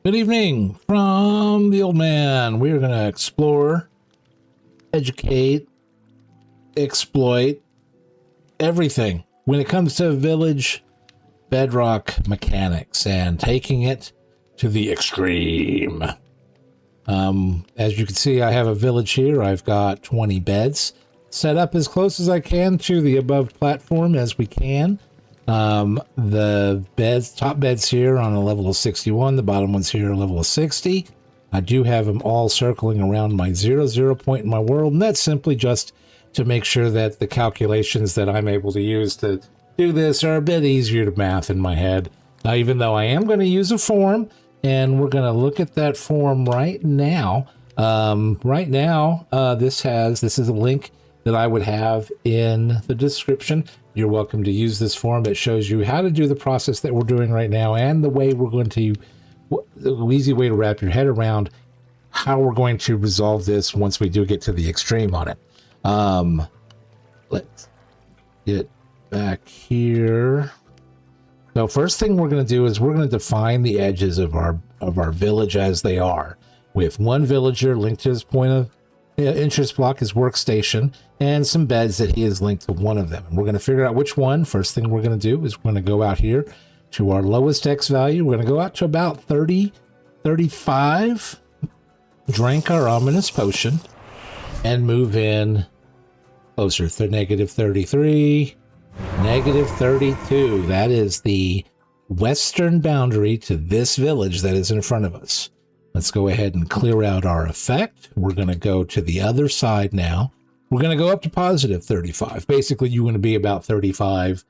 Good evening from the old man. We're going to explore, educate, exploit everything when it comes to village bedrock mechanics and taking it to the extreme. As you can see, I have a village here. I've got 20 beds set up as close as I can to the above platform as we can. The beds, top beds here on a level of 61, the bottom ones here are a level of 60. I do have them all circling around my 0 point in my world, and that's simply just to make sure that the calculations that I'm able to use to do this are a bit easier to math in my head. Now, even though I am going to use a form, and we're going to look at that form right now. This is a link that I would have in the description. You're welcome to use this form. It shows you how to do the process that we're doing right now and the way we're going to, the easy way to wrap your head around how we're going to resolve this once we do get to the extreme on it. Let's get back here. So first thing we're going to do is we're going to define the edges of our village as they are, with one villager linked to his point of interest block, his workstation, and some beds that he is linked to one of them. And we're going to figure out which one. First thing we're going to do is we're going to go out here to our lowest X value. We're going to go out to about 30, 35, drink our ominous potion, and move in closer to negative 33, negative 32. That is the western boundary to this village that is in front of us. Let's go ahead and clear out our effect. We're going to go to the other side now. We're going to go up to positive 35. Basically, you want to be about 35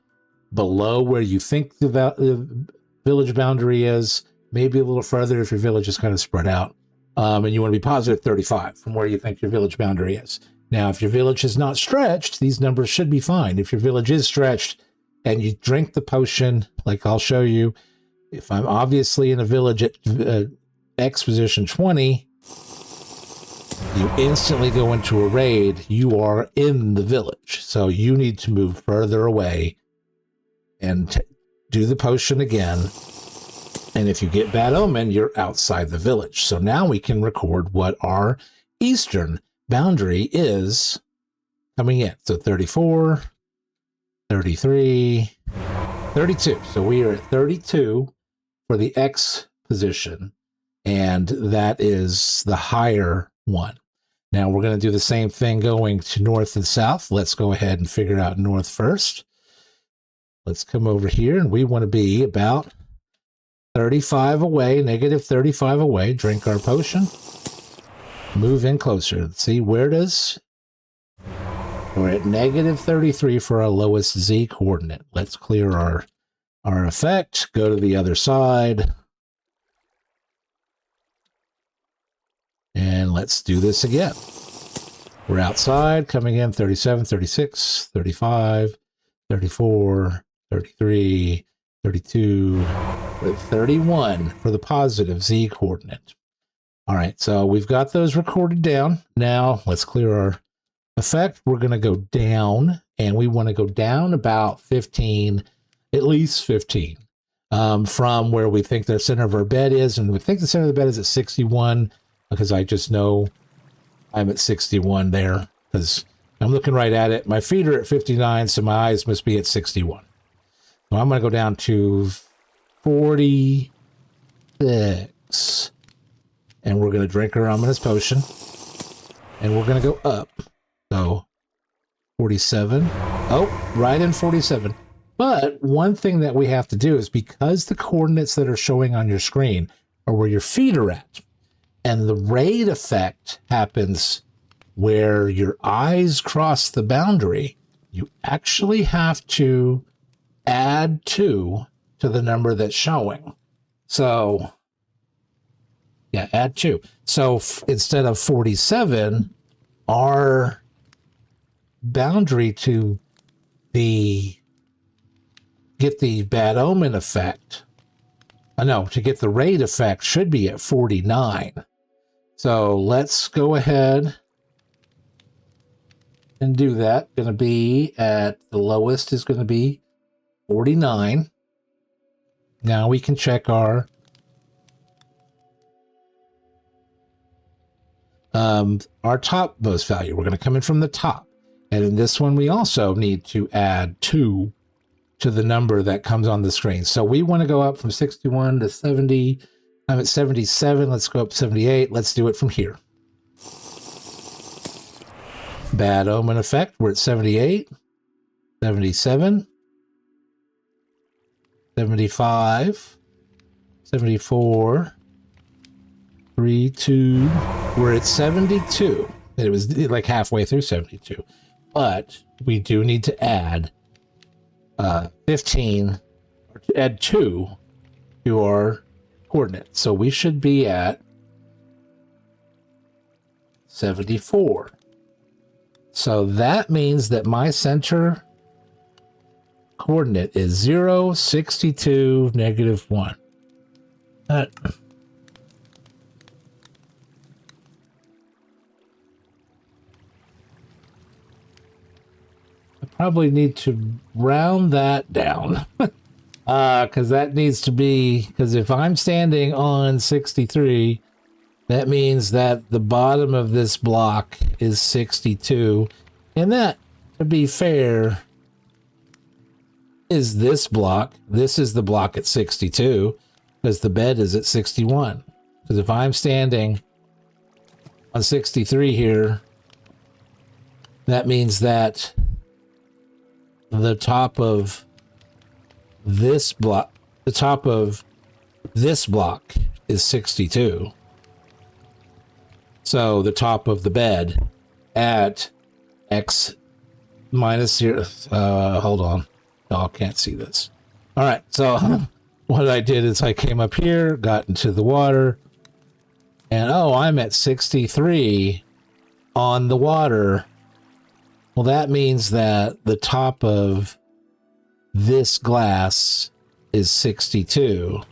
below where you think the village boundary is, maybe a little further if your village is kind of spread out. And you want to be positive 35 from where you think your village boundary is. Now, if your village is not stretched, these numbers should be fine. If your village is stretched and you drink the potion, like I'll show you, if I'm obviously in a village at X position 20, you instantly go into a raid, you are in the village. So you need to move further away and do the potion again. And if you get bad omen, you're outside the village. So now we can record what our eastern boundary is coming in. So 34, 33, 32. So we are at 32 for the X position, and that is the higher one. Now we're going to do the same thing going to north and south. Let's go ahead and figure out north first. Let's come over here, and we want to be about 35 away, negative 35 away. Drink our potion. Move in closer. Let's see, where does... We're at negative 33 for our lowest Z coordinate. Let's clear our effect. Go to the other side. And let's do this again. We're outside, coming in 37, 36, 35, 34, 33, 32, with 31 for the positive Z coordinate. All right, so we've got those recorded down. Now let's clear our effect. We're going to go down, and we want to go down about 15, at least 15, from where we think the center of our bed is. And we think the center of the bed is at 61, because I just know I'm at 61 there, because I'm looking right at it. My feet are at 59, so my eyes must be at 61. So I'm going to go down to 46. And we're going to drink our ominous potion. And we're going to go up. So 47. Oh, right in 47. But one thing that we have to do is, because the coordinates that are showing on your screen are where your feet are at, and the raid effect happens where your eyes cross the boundary, you actually have to add 2 to the number that's showing. So, yeah, add 2. So instead of 47, our boundary to get the bad omen effect, to get the raid effect should be at 49. So let's go ahead and do that. Going to be at the lowest is going to be 49. Now we can check our our topmost value. We're going to come in from the top. And in this one, we also need to add 2 to the number that comes on the screen. So we want to go up from 61 to 70. I'm at 77. Let's go up 78. Let's do it from here. Bad omen effect. We're at 78, 77, 75, 74, 3, 2. We're at 72. It was like halfway through 72. But we do need to add 15, or to add 2 to our coordinate. So we should be at 74. So that means that my center coordinate is 0, 62, -1. I probably need to round that down. Because that needs to be, because if I'm standing on 63, that means that the bottom of this block is 62. And that, to be fair, is this block. This is the block at 62, because the bed is at 61. Because if I'm standing on 63 here, that means that the top of this block, is 62. So the top of the bed at X minus 0. Hold on. Y'all can't see this. All right. So what I did is I came up here, got into the water, and I'm at 63 on the water. Well, that means that the top of this glass is 62.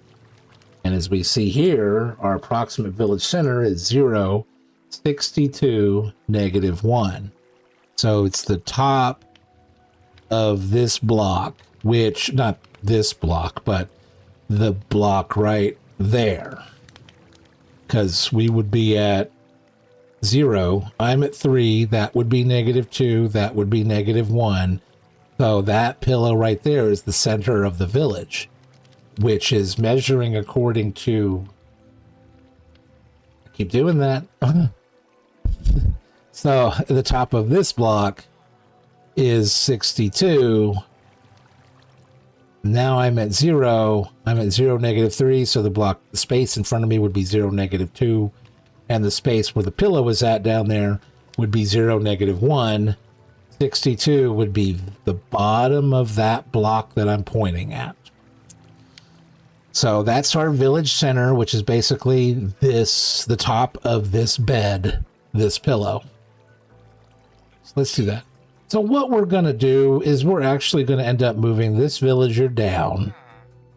And as we see here, our approximate village center is 0, 62, -1. So it's the top of this block, which, not this block, but the block right there. Because we would be at 0. I'm at 3. That would be -2. That would be -1. So that pillow right there is the center of the village, which is measuring according to, I keep doing that. So the top of this block is 62. Now I'm at 0. I'm at 0, -3. So the space in front of me would be 0, -2. And the space where the pillow is at down there would be 0, -1. 62 would be the bottom of that block that I'm pointing at. So that's our village center, which is basically the top of this bed, this pillow. So let's do that. So what we're going to do is we're actually going to end up moving this villager down,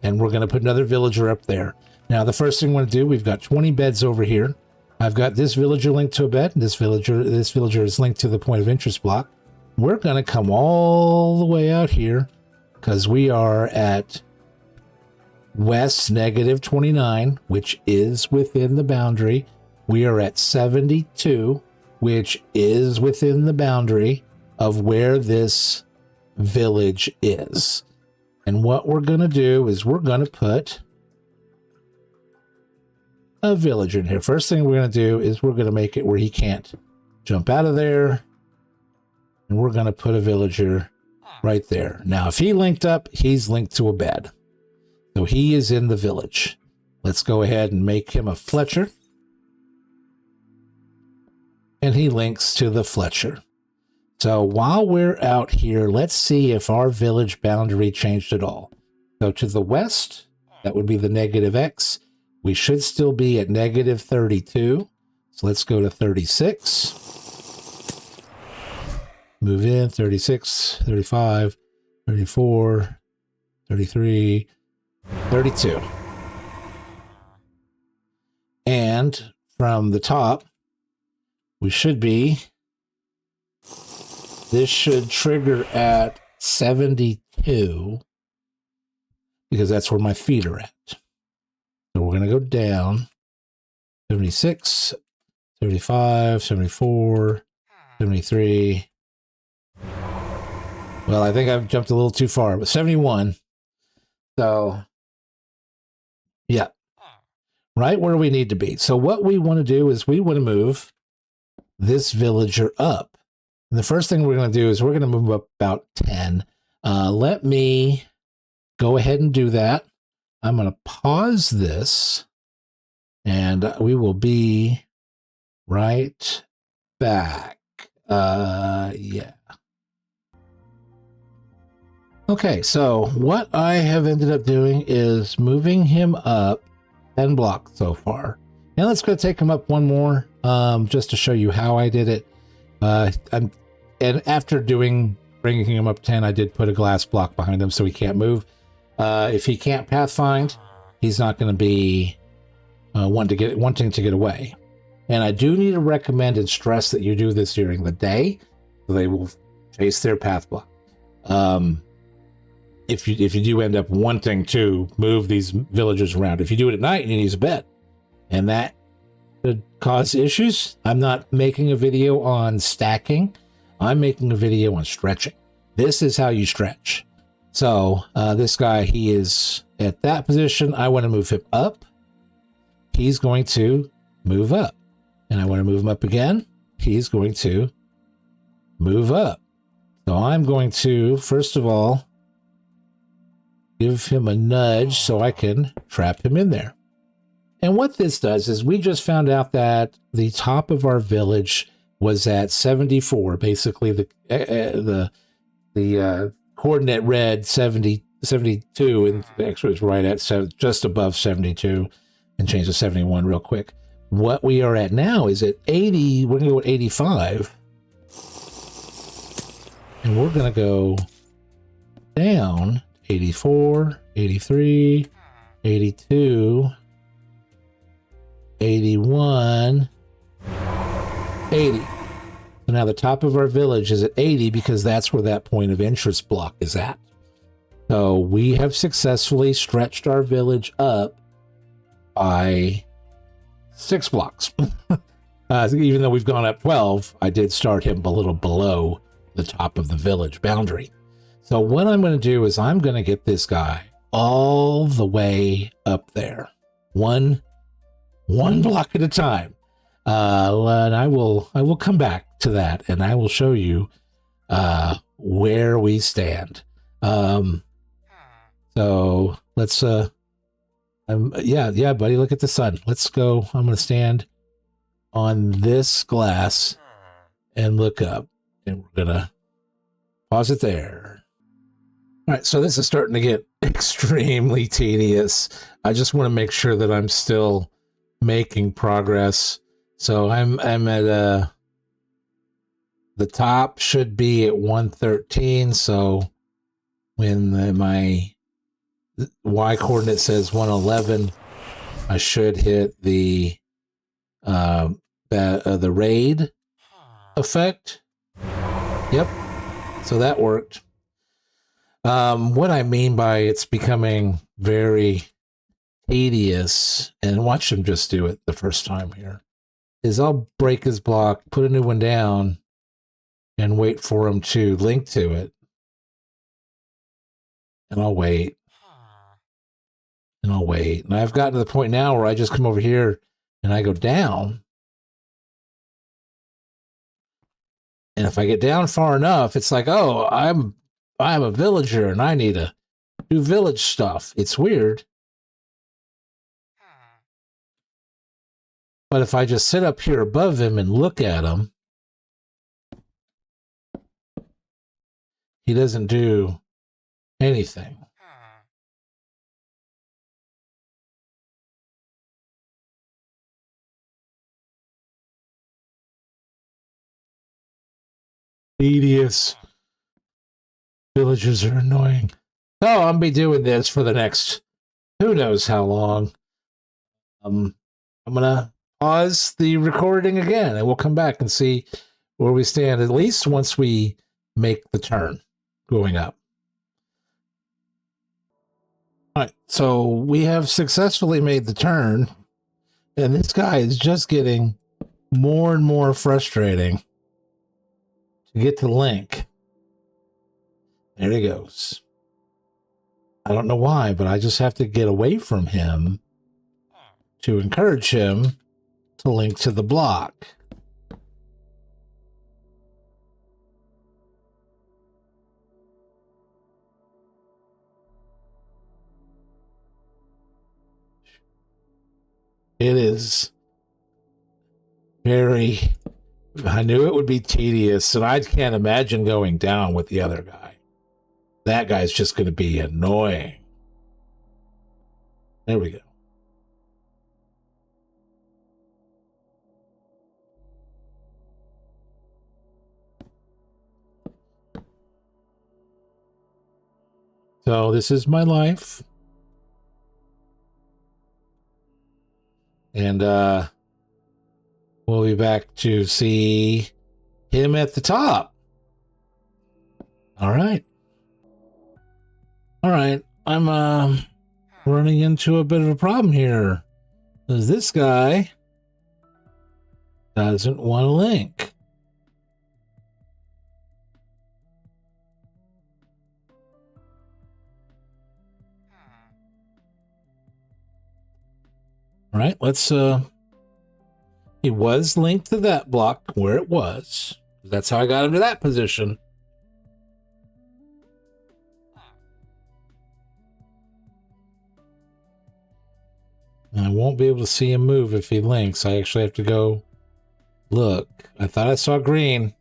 and we're going to put another villager up there. Now, the first thing we're going to do, we've got 20 beds over here. I've got this villager linked to a bed. This villager is linked to the point of interest block. We're going to come all the way out here because we are at west -29, which is within the boundary. We are at 72, which is within the boundary of where this village is. And what we're going to do is we're going to put a villager in here. First thing we're going to do is we're going to make it where he can't jump out of there. And we're going to put a villager right there. Now, if he linked up, he's linked to a bed. So he is in the village. Let's go ahead and make him a Fletcher. And he links to the Fletcher. So while we're out here, let's see if our village boundary changed at all. So to the west, that would be the -X. We should still be at -32. So let's go to 36. Move in, 36, 35, 34, 33, 32. And from the top, we should be, this should trigger at 72 because that's where my feet are at. So we're going to go down 76, 75, 74, 73. Well, I think I've jumped a little too far, but 71. So, yeah, right where we need to be. So what we want to do is we want to move this villager up. And the first thing we're going to do is we're going to move up about 10. Let me go ahead and do that. I'm going to pause this, and we will be right back. Yeah. Okay, so what I have ended up doing is moving him up 10 blocks so far. And let's go take him up one more, just to show you how I did it. And after bringing him up 10, I did put a glass block behind him so he can't move. If he can't pathfind, he's not going to be wanting to get away. And I do need to recommend and stress that you do this during the day, so they will chase their path block. If you do end up wanting to move these villagers around, if you do it at night, you need to use a bed, and that could cause issues. I'm not making a video on stacking. I'm making a video on stretching. This is how you stretch. So this guy, he is at that position. I want to move him up. He's going to move up. And I want to move him up again. He's going to move up. So I'm going to, first of all, give him a nudge so I can trap him in there. And what this does is we just found out that the top of our village was at 74. Basically, the coordinate read 72, and actually it's right at just above 72, and change to 71 real quick. What we are at now is at 80. We're going to go at 85. And we're going to go down 84, 83, 82, 81, 80. So now the top of our village is at 80 because that's where that point of interest block is at. So we have successfully stretched our village up by 6 blocks. Even though we've gone up 12, I did start him a little below the top of the village boundary. So what I'm going to do is I'm going to get this guy all the way up there, one block at a time. And I will come back to that, and I will show you where we stand. So let's yeah, buddy, look at the sun. Let's go. I'm going to stand on this glass and look up, and we're going to pause it there. All right, so this is starting to get extremely tedious. I just want to make sure that I'm still making progress. So I'm at the top should be at 113. So when my Y coordinate says 111, I should hit the raid effect. Yep. So that worked. What I mean by it's becoming very tedious, and watch him just do it the first time here, is I'll break his block, put a new one down, and wait for him to link to it. And I'll wait. And I'll wait. And I've gotten to the point now where I just come over here and I go down. And if I get down far enough, it's like, oh, I'm a villager and I need to do village stuff. It's weird. But if I just sit up here above him and look at him, he doesn't do anything. Tedious. Villagers are annoying. So I'm going to be doing this for the next who knows how long. I'm going to pause the recording again, and we'll come back and see where we stand, at least once we make the turn going up. All right, so we have successfully made the turn, and this guy is just getting more and more frustrating to get to the link. There he goes. I don't know why, but I just have to get away from him to encourage him to link to the block. It is very, I knew it would be tedious, and I can't imagine going down with the other guy. That guy's just going to be annoying. There we go. So this is my life. And we'll be back to see him at the top. All right. All right. I'm running into a bit of a problem here. Because this guy doesn't want to link. All right, let's he was linked to that block where it was. That's how I got him to that position. And I won't be able to see him move if he links. I actually have to go look. I thought I saw green.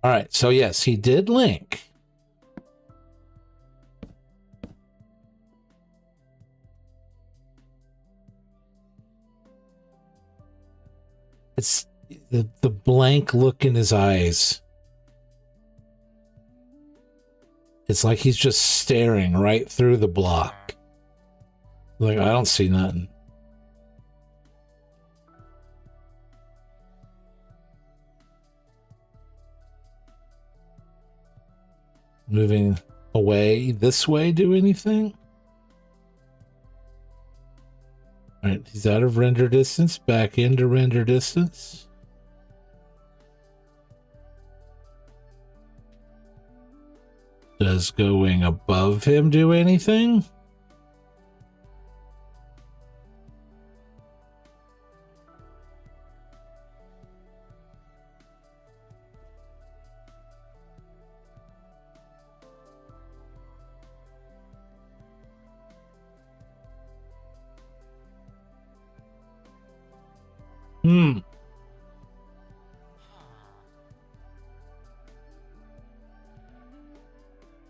All right, so yes, he did link. It's the blank look in his eyes. It's like he's just staring right through the block. Like, I don't see nothing. Moving away this way, do anything? All right, he's out of render distance, back into render distance. Does going above him do anything?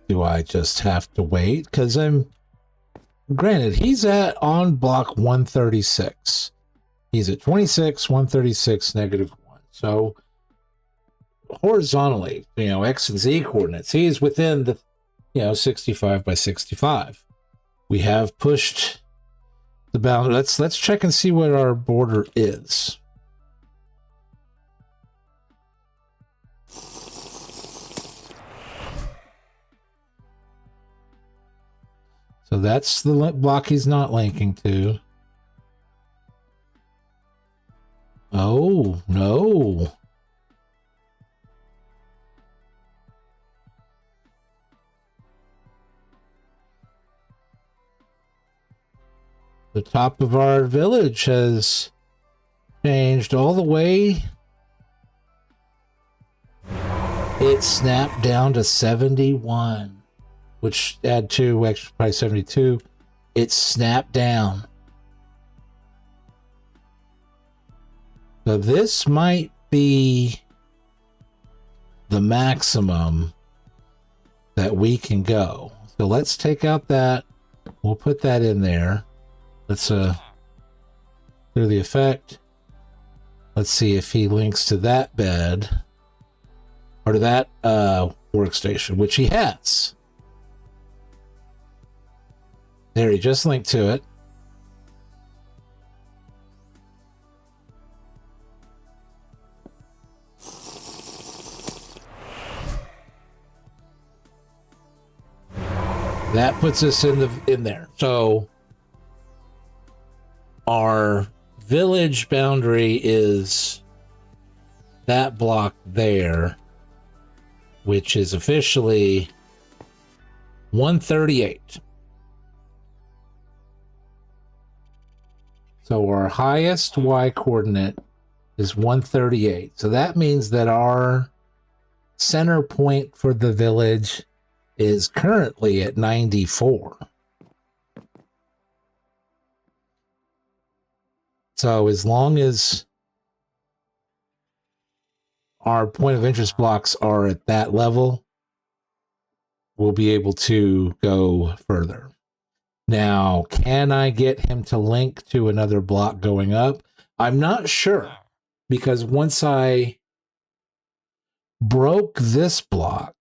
Do I just have to wait? Because granted, he's on block 136. He's at 26, 136, -1. So horizontally, X and Z coordinates, he's within the, 65 by 65. We have pushed the boundary. Let's check and see what our border is. So that's the block he's not linking to. Oh, no. The top of our village has changed all the way. It snapped down to 71. Which add 2, extra price 72. It snapped down. So this might be the maximum that we can go. So let's take out that. We'll put that in there. Let's clear the effect. Let's see if he links to that bed or to that workstation, which he has. There, he just linked to it. That puts us in there. So our village boundary is that block there, which is officially 138. So our highest Y coordinate is 138. So that means that our center point for the village is currently at 94. So as long as our point of interest blocks are at that level, we'll be able to go further. Now, can I get him to link to another block going up? I'm not sure, because once I broke this block,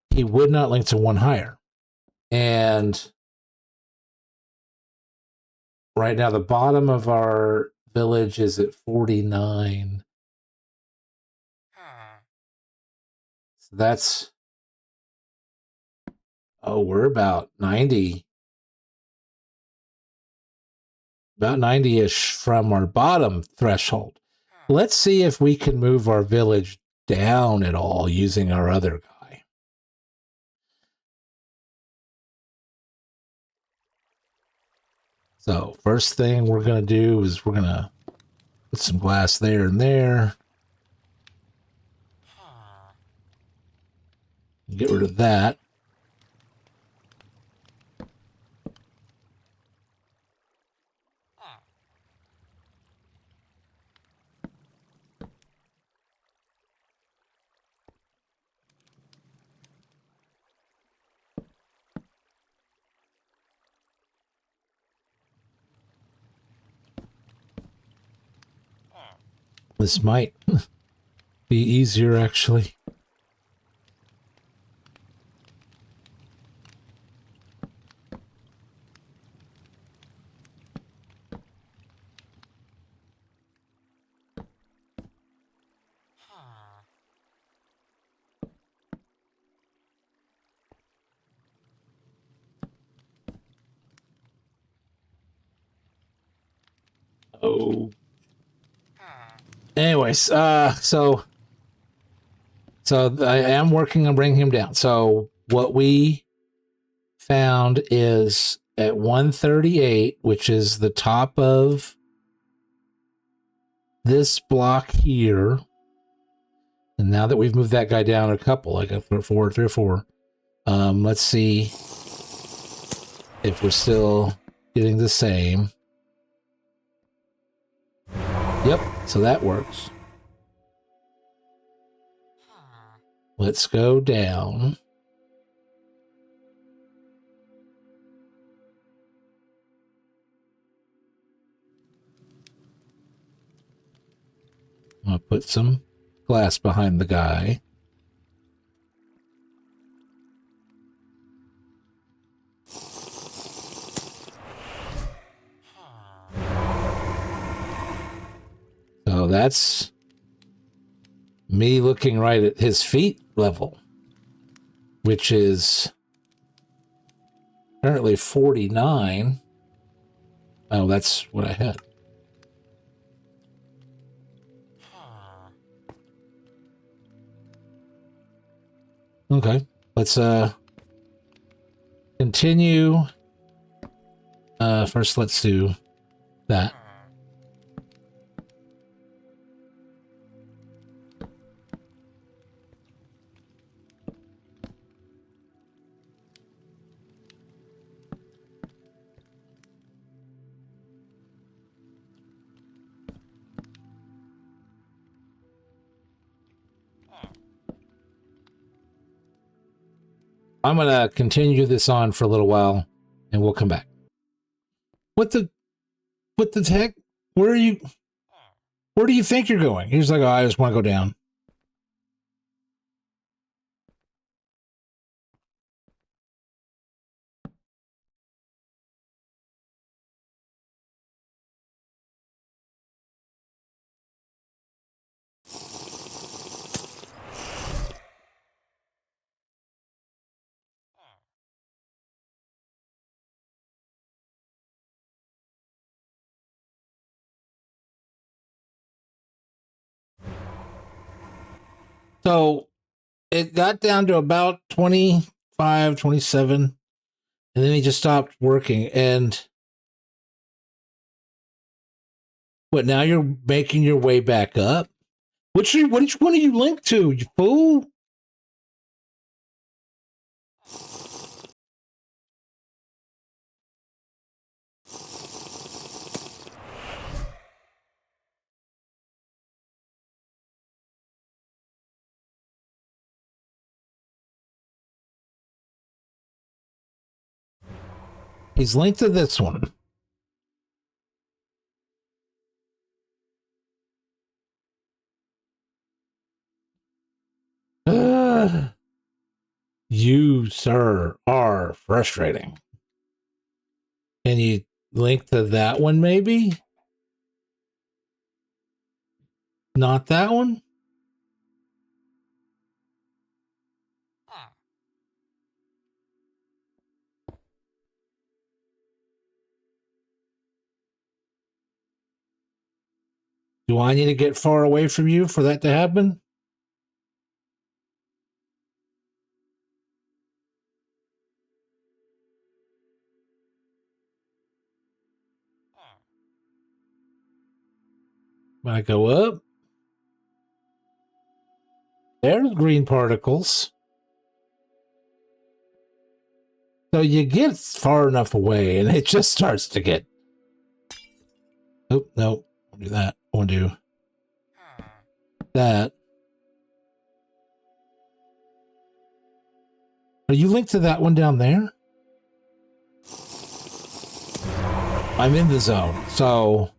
he would not link to one higher. And right now, the bottom of our village is at 49. So that's, we're about 90. About 90-ish from our bottom threshold. Let's see if we can move our village down at all using our other guy. So first thing we're going to do is we're going to put some glass there and there. Get rid of that. This might be easier, actually. Oh. Anyways, so I am working on bringing him down. So what we found is at 138, which is the top of this block here. And now that we've moved that guy down a couple, like 3 or 4, let's see if we're still getting the same. Yep, so that works. Let's go down. I'll put some glass behind the guy. So that's me looking right at his feet level, which is currently 49. Oh, that's what I had. Okay, let's continue. First, let's do that. I'm gonna continue this on for a little while, and we'll come back. What the heck? Where do you think you're going? He's like, oh, I just want to go down. So it got down to about 25, 27, and then he just stopped working. And what, now you're making your way back up? Which one are you linked to, you fool? He's linked to this one. You, sir, are frustrating. Can you link to that one, maybe? Not that one? Do I need to get far away from you for that to happen? When I go up, there's green particles. So you get far enough away and it just starts to get. Oh, no. I'll do that. I want to do that. Are you linked to that one down there? I'm in the zone, so.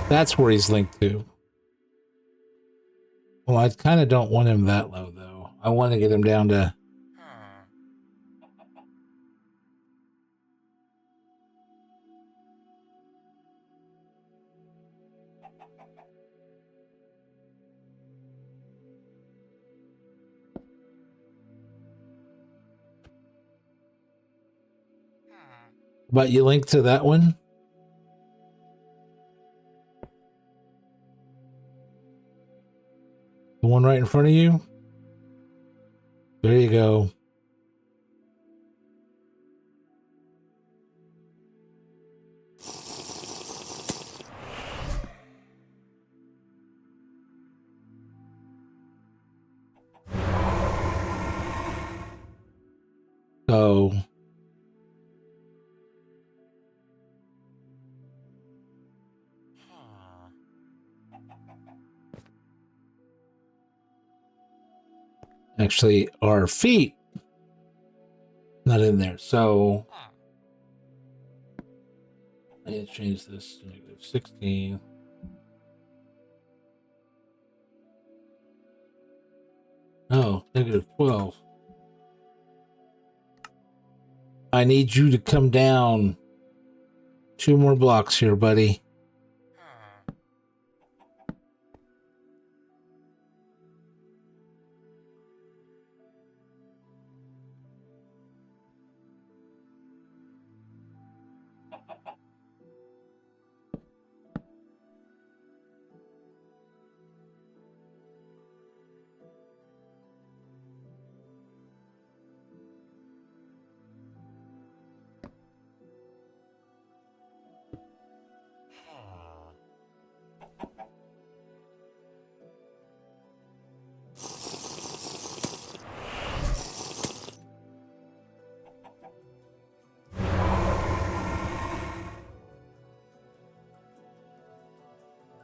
That's where he's linked to. Well, I kind of don't want him that low, though. I want to get him down to. But you link to that one? The one right in front of you? There you go. So. Actually, our feet not in there. So I need to change this to negative 16. Oh, negative 12. I need you to come down 2 more blocks here, buddy.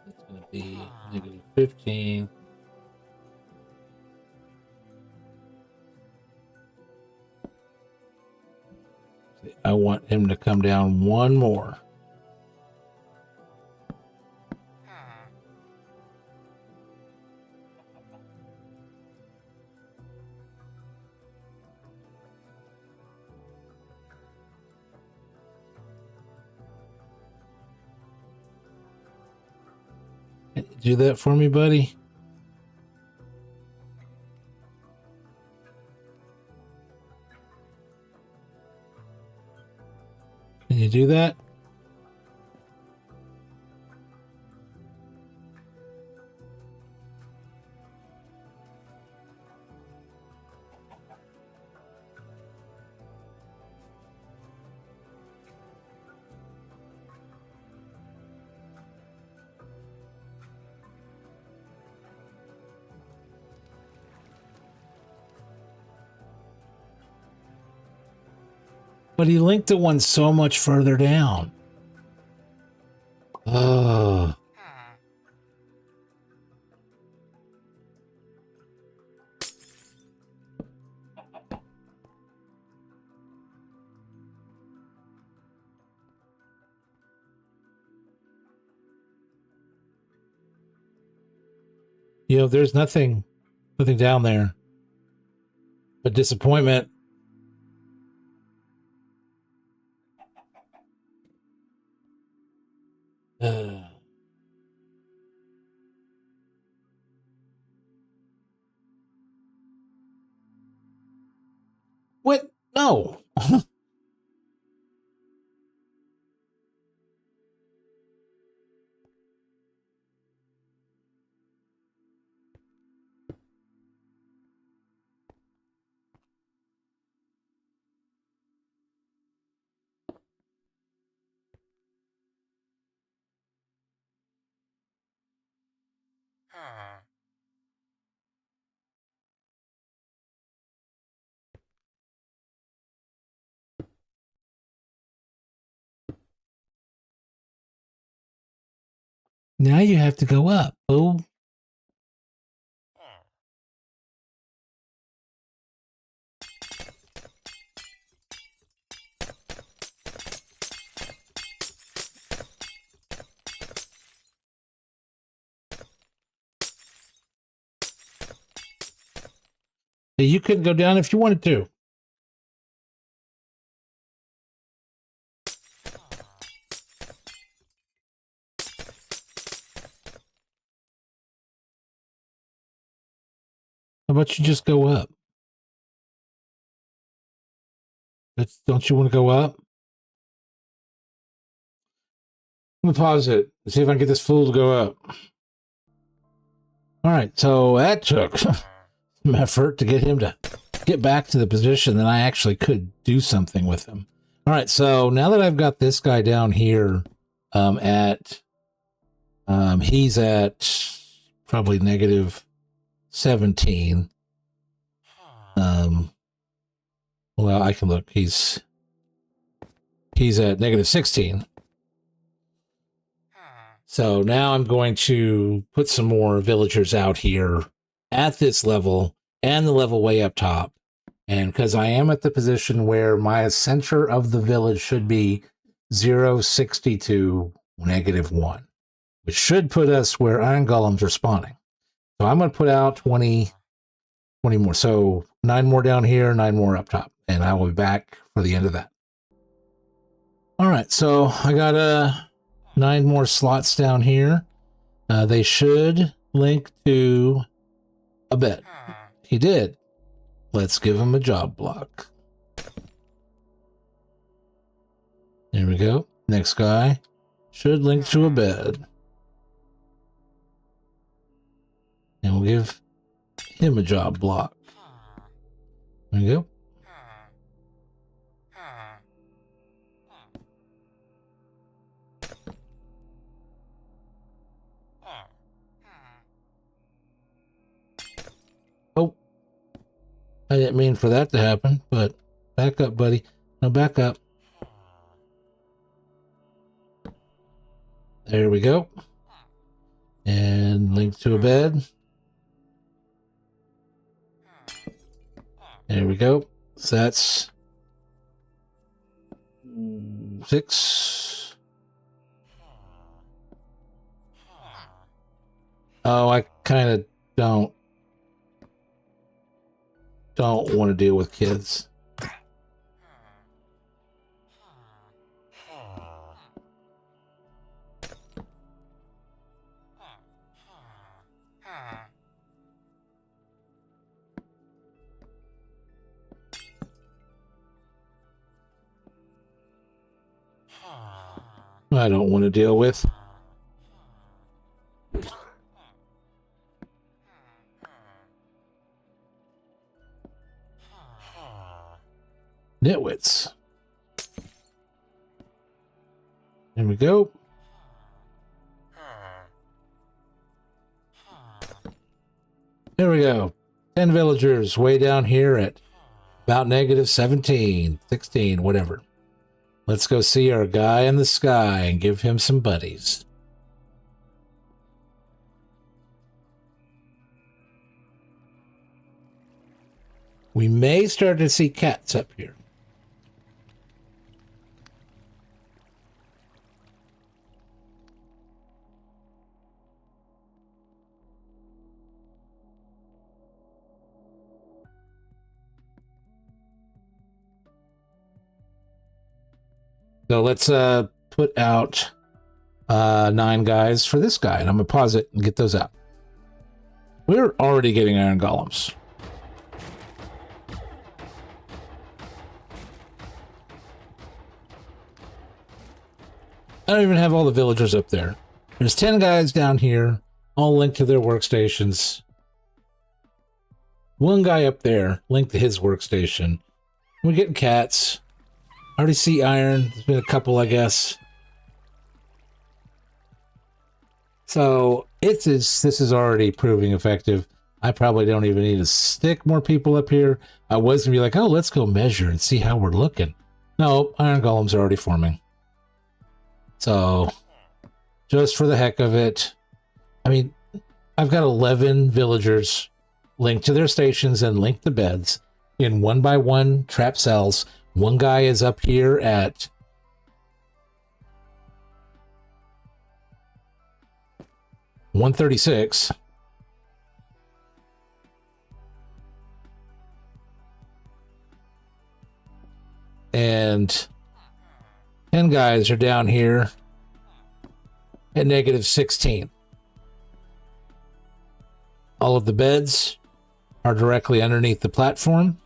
It's going to be negative 15. I want him to come down 1 more. Can you do that for me, buddy? you do that? But he linked to one so much further down. Oh. You know, there's nothing down there but disappointment. What? No. Now you have to go up. Oh. You couldn't go down if you wanted to. How about you just go up? Don't you want to go up? I'm gonna pause it and see if I can get this fool to go up. All right, so that took some effort to get him to get back to the position that I actually could do something with him. All right, so now that I've got this guy down here he's at probably negative 17. Well, I can look. He's at negative 16. So now I'm going to put some more villagers out here at this level and the level way up top. And because I am at the position where my center of the village should be 0, 62, negative 1, which should put us where iron golems are spawning. So I'm going to put out 20 more. So 9 more down here, 9 more up top. And I will be back for the end of that. All right, so I got 9 more slots down here. They should link to a bed. He did. Let's give him a job block. There we go. Next guy should link to a bed. And we'll give him a job block. There we go. Oh, I didn't mean for that to happen, but back up, buddy. No, back up. There we go. And link to a bed. There we go. So that's 6. Oh, I kind of don't want to deal with kids. I don't want to deal with. Nitwits. There we go. There we go. 10 villagers way down here at about negative 17, 16, whatever. Let's go see our guy in the sky and give him some buddies. We may start to see cats up here. So let's put out 9 guys for this guy, and I'm gonna pause it and get those out. We're already getting iron golems. I don't even have all the villagers up there. There's 10 guys down here, all linked to their workstations. 1 guy up there linked to his workstation. We're getting cats. I already see iron. There's been a couple, I guess. So this is already proving effective. I probably don't even need to stick more people up here. I was gonna be like, oh, let's go measure and see how we're looking. No, iron golems are already forming. So just for the heck of it, I mean, I've got 11 villagers linked to their stations and linked to beds in 1x1 trap cells. 1 guy is up here at 136. And 10 guys are down here at negative 16. All of the beds are directly underneath the platform,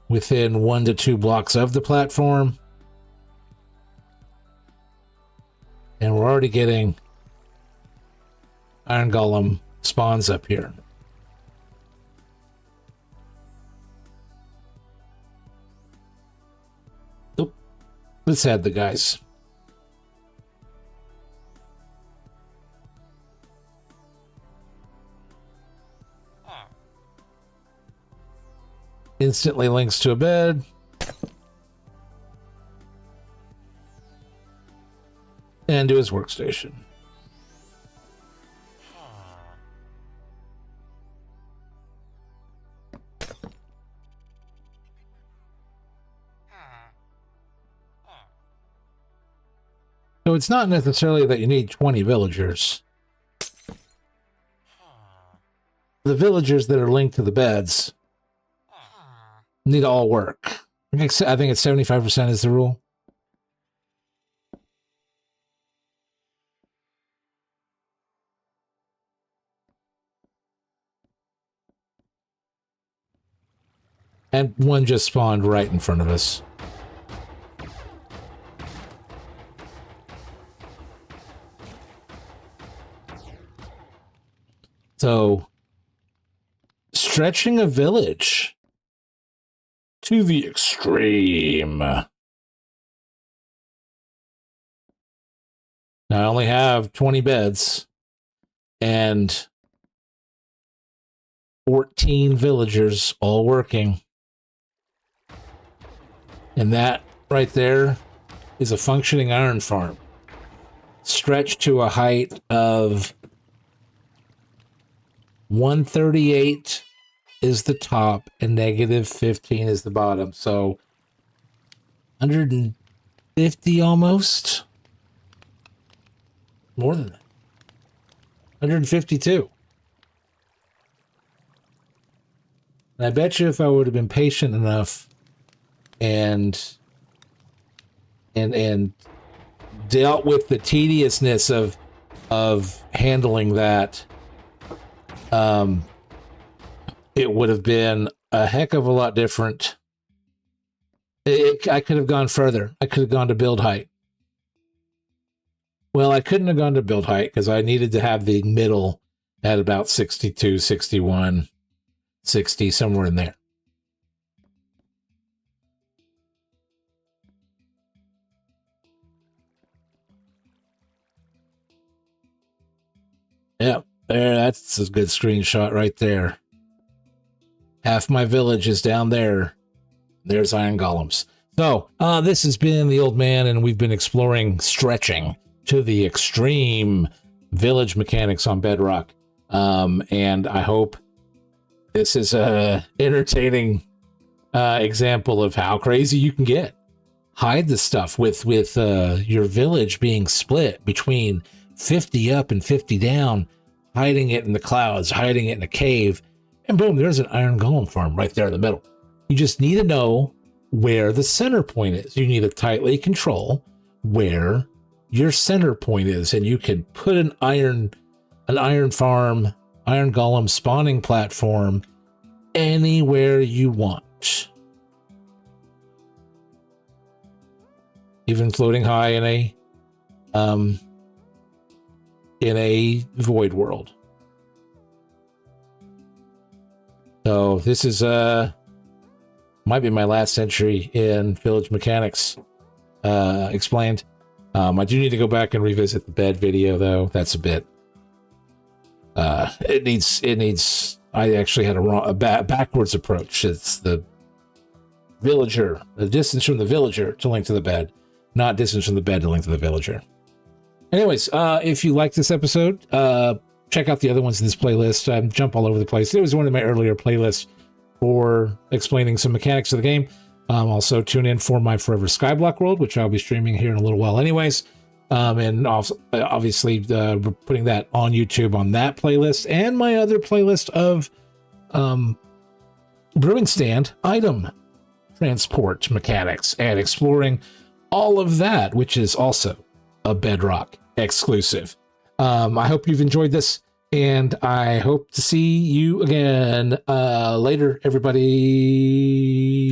within 1 to 2 blocks of the platform. And we're already getting iron golem spawns up here. Oop. Let's add the guys. Instantly links to a bed. And to his workstation. So it's not necessarily that you need 20 villagers. The villagers that are linked to the beds need to all work. I think it's 75% is the rule. And 1 just spawned right in front of us. So, stretching a village to the extreme. Now, I only have 20 beds and 14 villagers all working. And that right there is a functioning iron farm. Stretched to a height of 138 is the top and negative 15 is the bottom. So 150 almost. More than that. 152. And I bet you if I would have been patient enough and dealt with the tediousness of handling that, it would have been a heck of a lot different. I could have gone further. I could have gone to build height. Well, I couldn't have gone to build height because I needed to have the middle at about 62, 61, 60, somewhere in there. Yep, there, that's a good screenshot right there. Half my village is down there. There's iron golems. So, this has been the Old Man, and we've been exploring stretching to the extreme village mechanics on Bedrock. And I hope this is a entertaining example of how crazy you can get. Hide the stuff with your village being split between 50 up and 50 down, hiding it in the clouds, hiding it in a cave, and boom, there's an iron golem farm right there in the middle. You just need to know where the center point is. You need to tightly control where your center point is, and you can put an iron farm, iron golem spawning platform anywhere you want. Even floating high in a void world. So this is might be my last entry in village mechanics explained. I do need to go back and revisit the bed video though. That's a bit it needs I actually had a backwards approach. It's the distance from the villager to link to the bed, not distance from the bed to link to the villager. Anyways, if you like this episode, check out the other ones in this playlist. I jump all over the place. It was one of my earlier playlists for explaining some mechanics of the game. Also tune in for my Forever Skyblock World, which I'll be streaming here in a little while anyways. And also, obviously putting that on YouTube on that playlist and my other playlist of brewing stand item transport mechanics and exploring all of that, which is also a Bedrock exclusive. I hope you've enjoyed this, and I hope to see you again later, everybody.